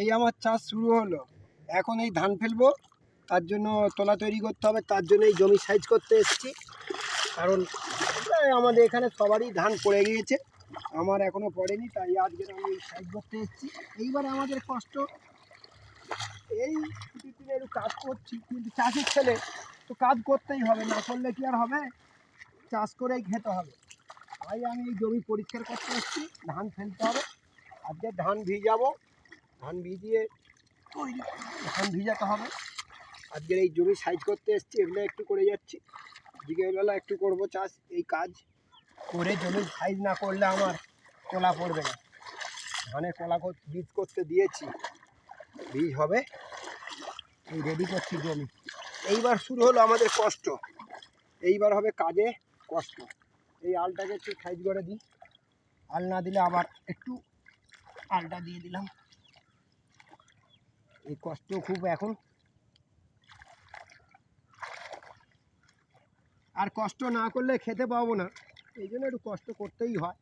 এই আমার চাষ শুরু হলো। এখন এই ধান ফেলবো, তার জন্য তলা তৈরি করতে হবে, তার জন্য এই জমি সাইজ করতে এসেছি। কারণ প্রায় আমাদের এখানে সবারই ধান পড়ে গিয়েছে, আমার এখনও পড়েনি, তাই আজকে আমি এই সাইজ করতে এসেছি। এইবারে আমাদের কষ্ট, এই ছুটির দিনে একটু কাজ করছি, কিন্তু চাষির ছেলে তো কাজ করতেই হবে, না করলে কি আর হবে? চাষ করেই খেতে হবে। তাই আমি এই জমি পরিষ্কার করতে এসেছি, ধান ফেলতে হবে। আজকে ধান ভিজাবো, ধান ভিজিয়ে ধান ভিজাতে হবে। আজকের এই জমি সাইজ করতে এসেছি, এগুলো একটু করে যাচ্ছি, বিকেলবেলা একটু করব চাষ। এই কাজ করে জমি সাইজ না করলে আমার কলা পড়বে না। ধানের কলা বীজ করতে দিয়েছি, বীজ হবে, এই রেডি করছি জমি। এইবার শুরু হলো আমাদের কষ্ট, এইবার হবে কাজে কষ্ট। এই আলটাকে একটু সাইজ করে দিই, আল না দিলে আবার একটু আলটা দিয়ে দিলাম। এই কষ্ট খুব এখন, আর কষ্ট না করলে খেতে পাবো না, এই জন্য একটু কষ্ট করতেই হয়।